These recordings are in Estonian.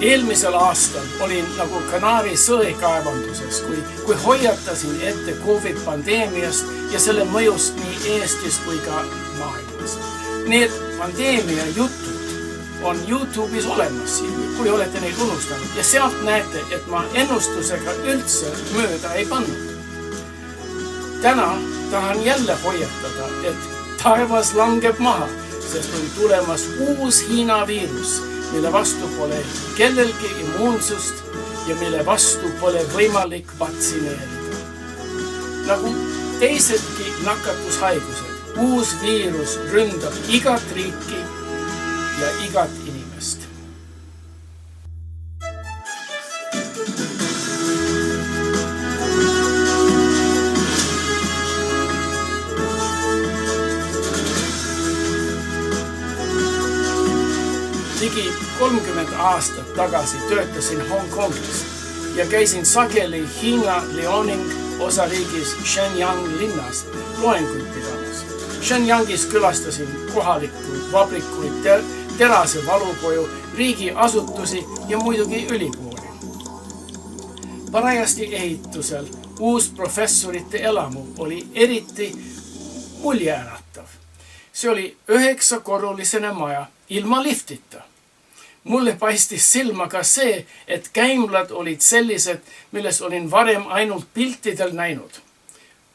Eelmisel aastal olin nagu Kanaari sõekaevanduses, kui hoiatasin ette COVID-pandeemiast ja selle mõjust nii Eestis kui ka maailmas. Need pandeemia jutud on YouTube'is olemas, kui olete neid unustanud. Ja sealt näete, et ma ennustusega üldse mööda ei pannud. Täna tahan jälle hoiatada, et taevas langeb maha, sest on tulemas uus Hiina viirus, mille vastu pole kellelgi immuunsust ja mille vastu pole võimalik vaktsineerida. Nagu teisedki nakatushaigused, uus viirus ründab igat riiki ja igat inimest. Ligi 30 aastat tagasi töötasin Hongkongis ja käisin sageli Hiina Liaoning osariigis Shenyang linnas loenguid pidamas. Shenyangis külastasin kohalikku vabrikuid, terase valukoju, riigiasutusi ja muidugi ülikooli. Parajasti ehitusel uus professorite elamu oli eriti muljeäratav. See oli 9-korrulisene maja ilma liftita. Mulle paistis silma ka see, et käimlad olid sellised, milles olin varem ainult piltidel näinud.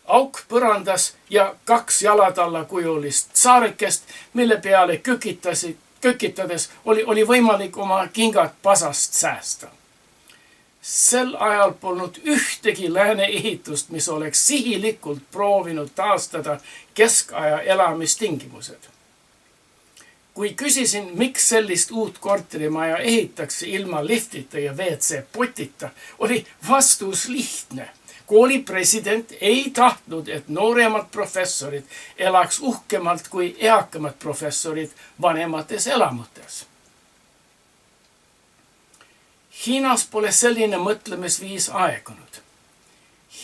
Auk põrandas ja 2 jalatalla kujulist saarekest, mille peale kükitades oli võimalik oma kingad pasast säästa. Sel ajal polnud ühtegi lääne ehitust, mis oleks sihilikult proovinud taastada keskaja elamistingimused. Kui küsisin, miks sellist uut korterimaja ehitakse ilma liftita ja WC-potita, oli vastus lihtne. Kooli president ei tahtnud, et nooremad professorid elaks uhkemalt kui eakamad professorid vanemates elamutes. Hiinas pole selline mõtlemisviis aegunud.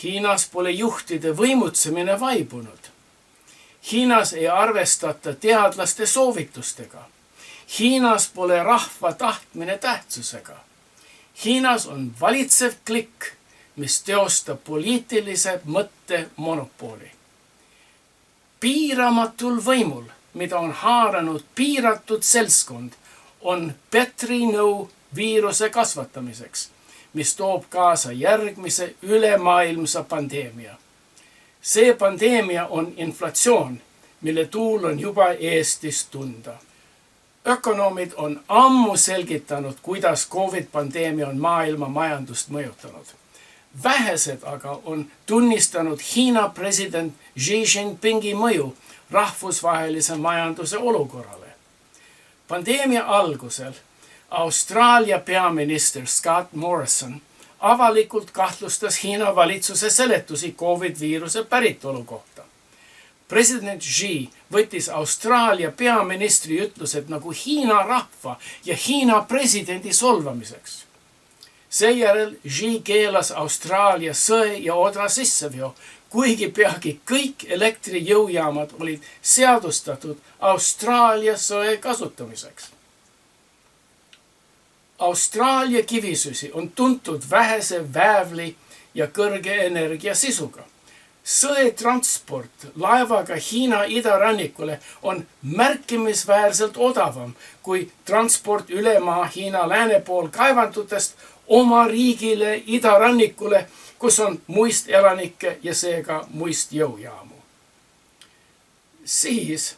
Hiinas pole juhtide võimutsemine vaibunud. Hiinas ei arvestata teadlaste soovitustega. Hiinas pole rahva tahtmine tähtsusega. Hiinas on valitsev klikk, mis teostab poliitilise mõtte monopooli. Piiramatul võimul, mida on haaranud piiratud seltskond, on Petri nõu viiruse kasvatamiseks, mis toob kaasa järgmise ülemaailmse pandeemia. See pandeemia on inflatsioon, mille tuul on juba Eestis tunda. Ökonoomid on ammu selgitanud, kuidas COVID-pandeemia on maailma majandust mõjutanud. Vähesed aga on tunnistanud Hiina president Xi Jinpingi mõju rahvusvahelise majanduse olukorrale. Pandeemia algusel Austraalia peaminister Scott Morrison avalikult kahtlustas Hiina valitsuse seletusi COVID-viiruse päritolu kohta. President Xi võttis Austraalia peaministri ütlused nagu Hiina rahva ja Hiina presidendi solvamiseks. Seejärel Xi keelas Austraalia sõe ja odra sisseveo, kuigi peagi kõik elektrijõujaamad olid seadustatud Austraalia sõe kasutamiseks. Austraalia kivisüsi on tuntud vähese väävli ja kõrge energiasisuga. Sõetransport laevaga Hiina idarannikule on märkimisväärselt odavam kui transport üle maa Hiina lääne pool kaevandutest oma riigile idarannikule, kus on muist elanikke ja seega muist jõujaamu. Siis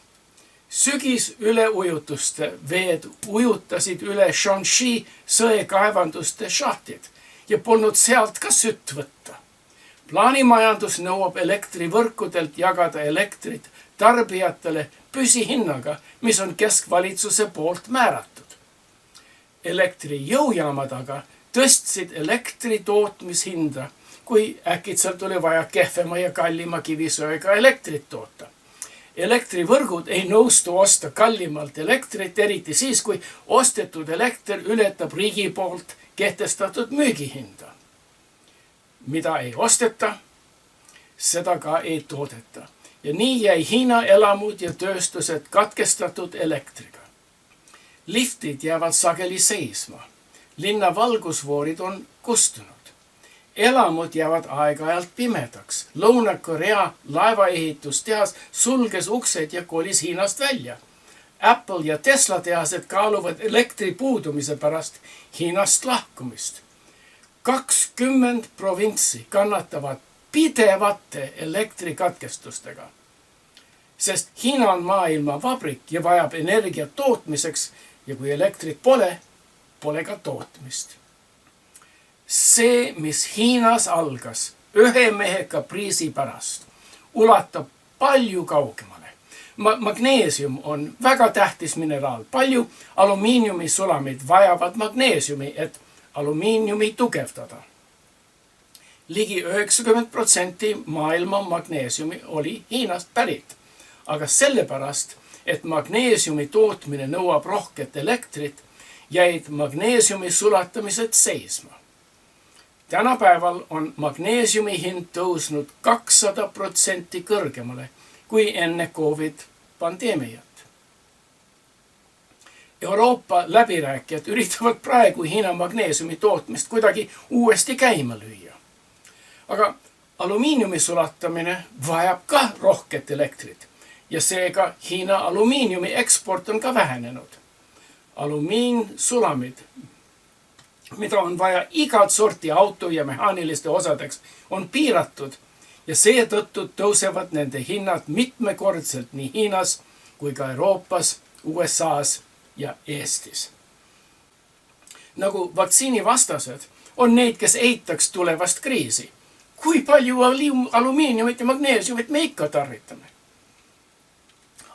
sügis üleujutuste veed ujutasid üle Shaanxi sõekaevanduste šahtid ja polnud sealt ka sütt võtta. Plaanimajandus nõuab elektrivõrkudelt jagada elektrit tarbijatele püsihinnaga, mis on keskvalitsuse poolt määratud. Elektrijõujaamad aga tõstsid elektri tootmishinda, kui äkitselt oli vaja kehvema ja kallima kivisöega elektrit toota. Elektrivõrgud ei nõustu osta kallimalt elektrit, eriti siis, kui ostetud elekter ületab riigi poolt kehtestatud müügihinda. Mida ei osteta, seda ka ei toodeta. Ja nii jäi Hiina elamud ja tööstused katkestatud elektriga. Liftid jäävad sageli seisma. linna valgusfoorid on kustunud. Elamud jäävad aeg-ajalt pimedaks. Lõuna-Korea laevaehitustehas sulges uksed ja kolis Hiinast välja. Apple ja Tesla tehased kaaluvad elektri puudumise pärast Hiinast lahkumist. 20 provintsi kannatavad pidevate elektrikatkestustega, sest Hiina on maailma vabrik ja vajab energiat tootmiseks ja kui elektrit pole, pole ka tootmist. See, mis Hiinas algas ühe mehe kapriisi pärast, ulatab palju kaugemale. Magneesium on väga tähtis mineraal. Palju alumiiniumisulamid vajavad magneesiumi, et alumiiniumi tugevdada. Ligi 90% maailma magneesiumi oli Hiinast pärit, aga sellepärast, et magneesiumi tootmine nõuab rohket elektrit, jäid magneesiumi sulatamised seisma. Tänapäeval on magneesiumi hind tõusnud 200% kõrgemale kui enne COVID-pandeemiat. Euroopa läbirääkijad üritavad praegu Hiina magneesiumi tootmist kuidagi uuesti käima lüüa. Aga alumiiniumi sulatamine vajab ka rohket elektrit ja seega Hiina alumiiniumi eksport on ka vähenenud. Alumiinsulamid, mida on vaja igat sorti auto ja mehaaniliste osadeks, on piiratud ja seetõttu tõusevad nende hinnad mitmekordselt nii Hiinas kui ka Euroopas, USAs ja Eestis. Nagu vaktsiinivastased on neid, kes eitaks tulevast kriisi. Kui palju alumiiniumit ja magneesiumit me ikka tarvitame?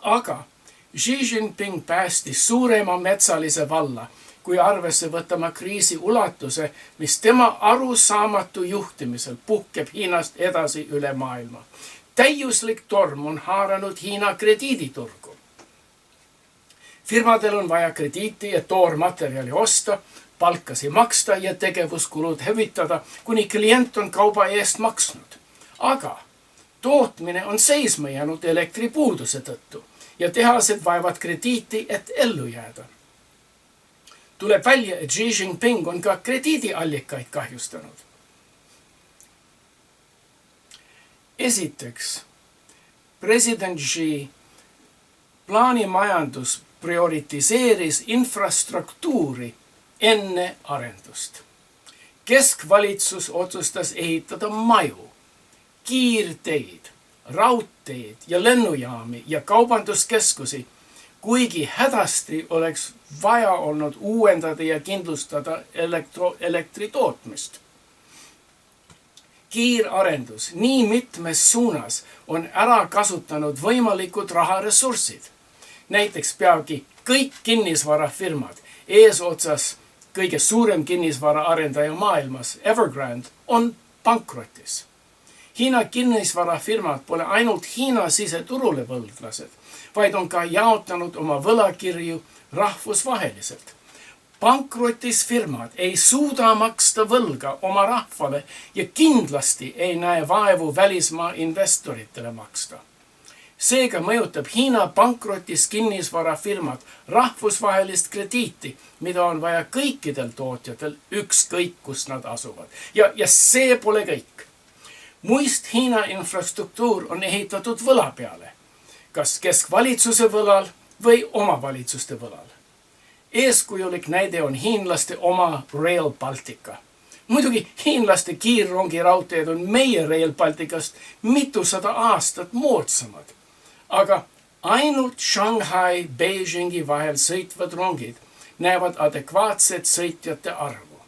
Aga Xi Jinping päästis suurema metsalise valla, kui arvesse võtama kriisi ulatuse, mis tema arusaamatu juhtimisel puhkeb Hiinast edasi üle maailma. Täiuslik torm on haaranud Hiina krediiditurgu. Firmadel on vaja krediiti, et toormaterjali osta, palkasi maksta ja tegevuskulud hüvitada, kuni klient on kauba eest maksnud. Aga tootmine on seisma jäänud elektripuuduse tõttu ja tehased vaevad krediiti, et ellu jääda. Tuleb välja, et Xi Jinping on ka krediidiallikaid kahjustanud. Esiteks, president Xi plaanimajandus prioritiseeris infrastruktuuri enne arendust. Keskvalitsus otsustas ehitada maju, kiirteid, raudteid ja lennujaami ja kaubanduskeskusi, kuigi hädasti oleks vaja olnud uuendada ja kindlustada elektri tootmist. Kiirarendus nii mitmes suunas on ära kasutanud võimalikud raharessursid. Näiteks peagi kõik kinnisvarafirmad, eesotsas kõige suurem kinnisvaraarendaja maailmas, Evergrande, on pankrotis. Hiina kinnisvarafirmad pole ainult Hiina siseturule võlglased, vaid on ka jaotanud oma võlakirju rahvusvaheliselt. Pankrotis firmad ei suuda maksta võlga oma rahvale ja kindlasti ei näe vaevu välismaa investoritele maksta. Seega mõjutab Hiina pankrotis kinnisvarafirmad rahvusvahelist krediiti, mida on vaja kõikidel tootjatel, ükskõik kus nad asuvad. Ja see pole kõik. Muist Hiina infrastruktuur on ehitatud võla peale, kas keskvalitsuse võlal või omavalitsuste võlal. Eeskujulik näide on hiinlaste oma Rail Baltica. Muidugi hiinlaste kiirrongiraudteed on meie Rail Balticast mitusada aastat moodsamad, aga ainult Shanghai, Beijingi vahel sõitvad rongid näevad adekvaatset sõitjate arvu.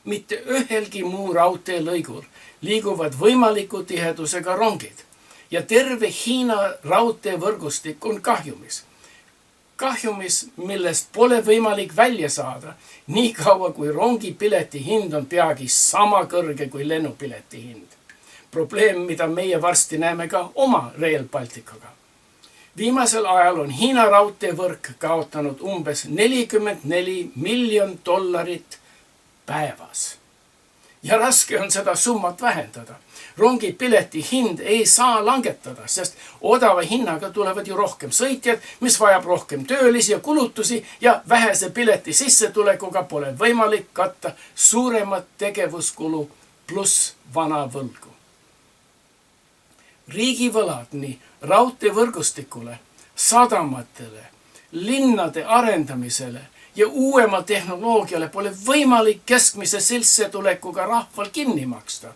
Mitte ühelgi muu raudteelõigul liiguvad võimaliku tihedusega rongid ja terve Hiina raudteevõrgustik on kahjumis. Kahjumis, millest pole võimalik välja saada, nii kaua kui rongipileti hind on peagi sama kõrge kui lennupileti hind. Probleem, mida meie varsti näeme ka oma Rail Balticaga. Viimasel ajal on Hiina raudteevõrk kaotanud umbes $44 miljonit päevas. ja raske on seda summat vähendada. Rongipileti hind ei saa langetada, sest odava hinnaga tulevad ju rohkem sõitjad, mis vajab rohkem töölisi ja kulutusi ja vähese pileti sissetulekuga pole võimalik katta suuremat tegevuskulu pluss vana võlgu. Riigivõlad nii raudteevõrgustikule, sadamatele, linnade arendamisele ja uuema tehnoloogiale pole võimalik keskmise sissetulekuga rahval kinni maksta.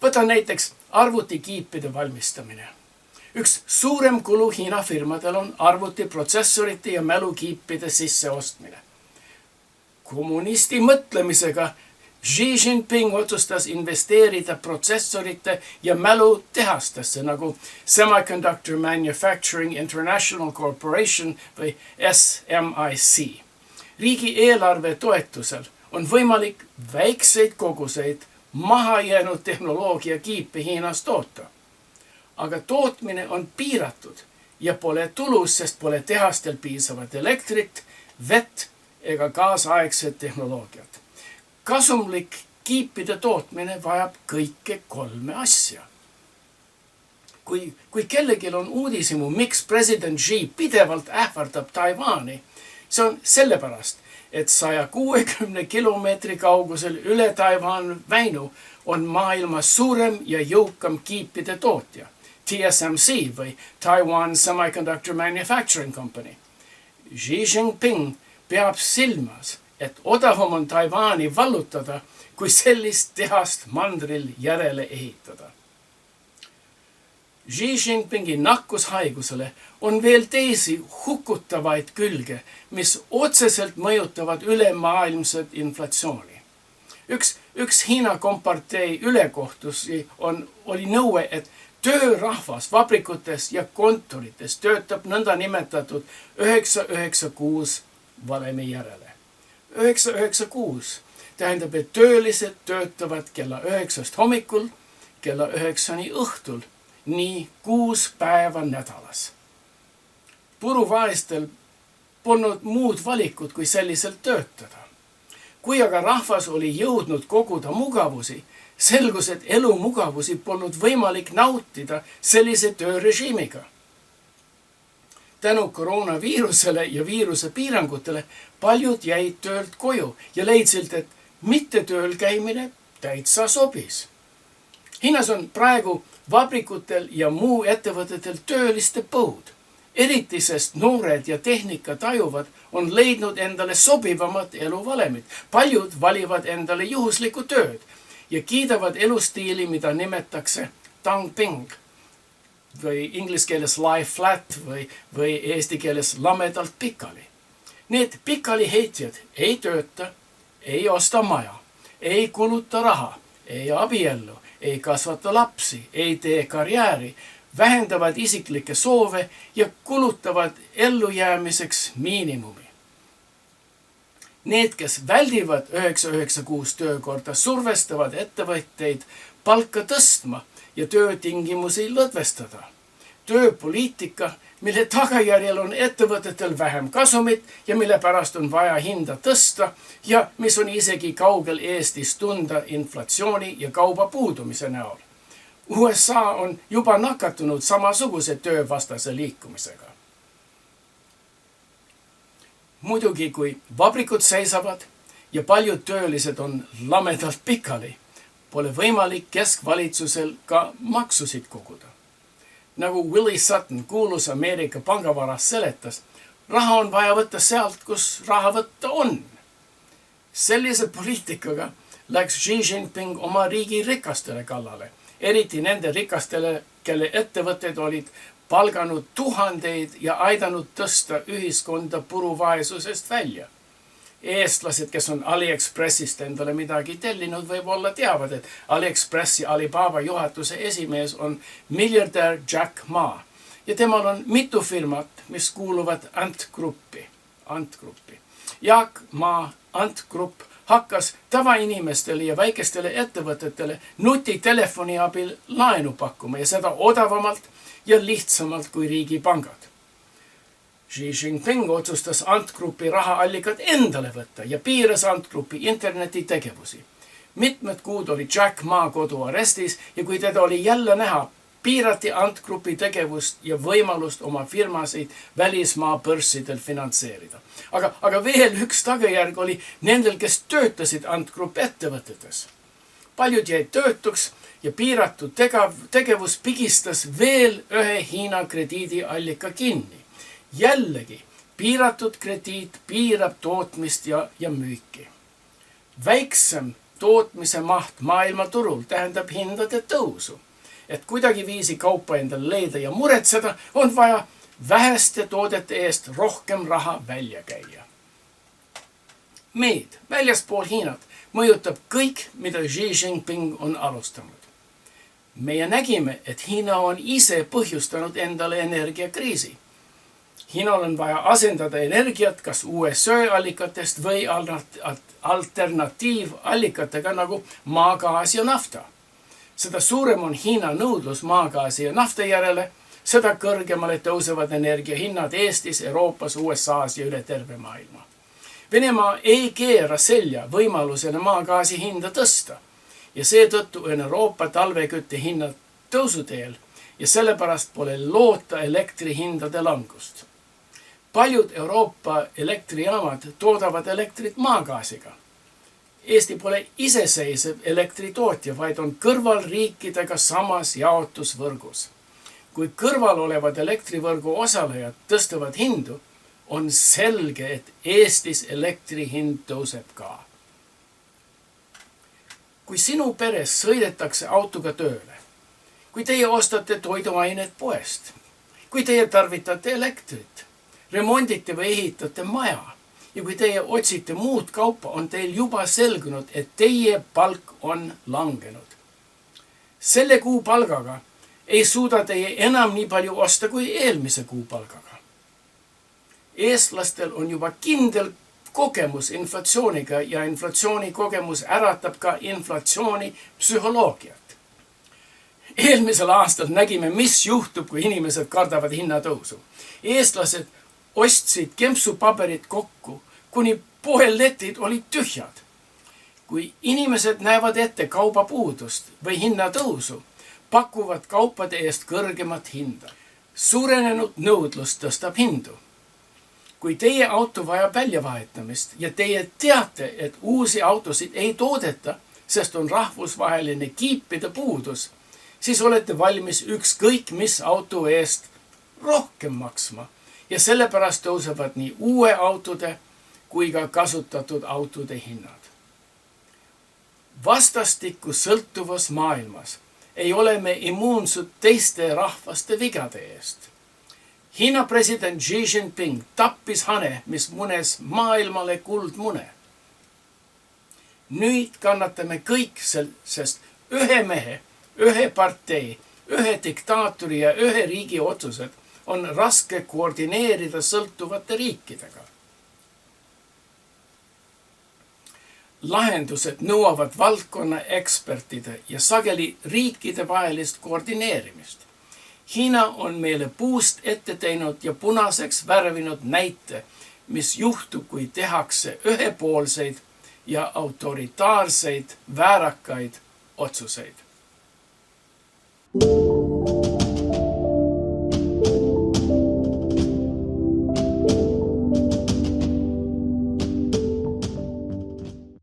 Võta näiteks arvutikiipide valmistamine. Üks suurem kulu Hiina firmadel on arvutiprotsessorite ja mälukiipide sisseostmine. Kommunisti mõtlemisega Xi Jinping otsustas investeerida protsessorite ja mälutehastesse nagu Semiconductor Manufacturing International Corporation või SMIC. Riigieelarve toetusel on võimalik väikseid koguseid mahajäänud tehnoloogia kiipe Hiinas toota. Aga tootmine on piiratud ja pole tulus, sest pole tehastel piisavat elektrit, vett ega kaasaegset tehnoloogiat. Kasumlik kiipide tootmine vajab kõike 3 asja. Kui kellelgi on uudishimu, miks president Xi pidevalt ähvardab Taiwani, see on sellepärast, et 160 kilomeetri kaugusel üle Taiwan väinu on maailmas suurem ja jõukam kiipide tootja, TSMC või Taiwan Semiconductor Manufacturing Company. Xi Jinping peab silmas, et odavam on Taiwani vallutada, kui sellist tehast mandril järele ehitada. Xi Jinpingi nakkushaigusele on veel teisi hukutavaid külge, mis otseselt mõjutavad ülemaailmset inflatsiooni. Üks Hiina kompartei ülekohtusi oli nõue, et töörahvas vabrikutes ja kontorites töötab nõnda nimetatud 996 valemi järele. 996 tähendab, et töölised töötavad kella 9 hommikul, kella 9 õhtul, nii 6 päeva nädalas. Puruvaestel polnud muud valikut kui selliselt töötada. Kui aga rahvas oli jõudnud koguda mugavusi, selgus, et elumugavusi polnud võimalik nautida sellise töörežiimiga. Tänu koroonaviirusele ja viiruse piirangutele paljud jäid töölt koju ja leidsid, et mitte tööl käimine täitsa sobis. Hiinas on praegu vabrikutel ja muu ettevõtetel tööliste põud. Eriti sest noored ja tehnika tajuvad on leidnud endale sobivamat eluvalemit. Paljud valivad endale juhuslikku tööd ja kiidavad elustiili, mida nimetakse tangping või inglise keeles lie flat või eesti keeles lamedalt pikali. Need pikali heitjad ei tööta, ei osta maja, ei kuluta raha, ei abiellu, ei kasvata lapsi, ei tee karjääri, vähendavad isiklikke soove ja kulutavad ellujäämiseks miinimumi. Need, kes väldivad 996 töökorda, survestavad ettevõtteid palka tõstma ja töötingimusi lõdvestada. Tööpoliitika, mille tagajärjel on ettevõtetel vähem kasumit ja mille pärast on vaja hinda tõsta ja mis on isegi kaugel Eestis tunda inflatsiooni ja kauba puudumise näol. USA on juba nakatunud samasuguse töövastase liikumisega. Muidugi, kui vabrikud seisavad ja paljud töölised on lamedalt pikali, pole võimalik keskvalitsusel ka maksusid koguda. Nagu Willie Sutton, kuulus Ameerika pangavaras seletas, raha on vaja võtta sealt, kus raha võtta on. Sellise poliitikaga läks Xi Jinping oma riigi rikastele kallale, eriti nende rikastele, kelle ettevõtted olid palganud tuhandeid ja aidanud tõsta ühiskonda puruvaesusest välja. Eestlased, kes on AliExpressist endale midagi tellinud, võib-olla teavad, et AliExpressi Alibaba juhatuse esimees on miljardär Jack Ma ja temal on mitu firmat, mis kuuluvad Ant Gruppi. Jack Ma Ant Grupp hakkas tavainimestele ja väikestele ettevõtetele nutitelefoni abil laenu pakkuma ja seda odavamalt ja lihtsamalt kui riigipangad. Xi Jinping otsustas Ant Grupi rahaallikad endale võtta ja piiras Ant Grupi internetitegevusi. Mitmed kuud oli Jack Ma koduarestis ja kui teda oli jälle näha, piirati Ant Grupi tegevust ja võimalust oma firmasid välismaa börssidel finantseerida. Aga veel üks tagajärg oli nendel, kes töötasid Ant Grupi ettevõtetes. Paljud jäid töötuks ja piiratud tegevus pigistas veel ühe Hiina krediidiallika kinni. Jällegi, piiratud krediit piirab tootmist ja müüki. Väiksem tootmise maht maailmaturul tähendab hindade tõusu. Et kuidagiviisi kaupa endal leida ja muretseda, on vaja väheste toodete eest rohkem raha välja käia. Meid väljaspool Hiinat mõjutab kõik, mida Xi Jinping on alustanud. Meie nägime, et Hiina on ise põhjustanud endale energiakriisi. Hiinal on vaja asendada energiat kas uue söeallikatest või alternatiivallikatega nagu maagaas ja nafta. Seda suurem on Hiina nõudlus maagaasi ja nafta järele, seda kõrgemale tõusevad energiahinnad Eestis, Euroopas, USAs ja üle terve maailma. Venemaa ei keera selja võimalusena maagaasi hinda tõsta ja seetõttu on Euroopa talvekütte hinnad tõusuteel ja sellepärast pole loota elektrihindade langust. Paljud Euroopa elektrijaamad toodavad elektrit maagaasiga. Eesti pole iseseisev elektritootja, vaid on kõrvalriikidega samas jaotusvõrgus. Kui kõrval olevad elektrivõrgu osalejad tõstavad hindu, on selge, et Eestis elektri hind tõuseb ka. Kui sinu peres sõidetakse autoga tööle, kui teie ostate toiduainet poest, kui teie tarvitate elektrit, remondite või ehitate maja ja kui teie otsite muud kaupa, on teil juba selgunud, et teie palk on langenud. Selle kuu palgaga ei suuda teie enam nii palju osta kui eelmise kuu palgaga. Eestlastel on juba kindel kogemus inflatsiooniga ja inflatsiooni kogemus äratab ka inflatsiooni psühholoogiat. Eelmisel aastal nägime, mis juhtub, kui inimesed kardavad hinnatõusu. Eestlased ostsid kempsupaberit kokku, kuni poeletid olid tühjad. Kui inimesed näevad ette kaubapuudust või hinnatõusu, pakuvad kaupade eest kõrgemat hinda. Suurenenud nõudlus tõstab hindu. Kui teie auto vajab väljavahetamist ja teie teate, et uusi autosid ei toodeta, sest on rahvusvaheline kiipide puudus, siis olete valmis ükskõik mis auto eest rohkem maksma ja sellepärast tõusevad nii uue autode kui ka kasutatud autode hinnad. Vastastikku sõltuvas maailmas ei ole me immuunsud teiste rahvaste vigade eest. Hiina president Xi Jinping tappis hane, mis munes maailmale kuldmune. Nüüd kannatame kõik, sest ühe mehe, ühe partei, ühe diktaatori ja ühe riigi otsused on raske koordineerida sõltuvate riikidega. Lahendused nõuavad valdkonna ekspertide ja sageli riikide vahelist koordineerimist. Hiina on meile puust ette teinud ja punaseks värvinud näite, mis juhtub, kui tehakse ühepoolseid ja autoritaarseid väärakaid otsuseid.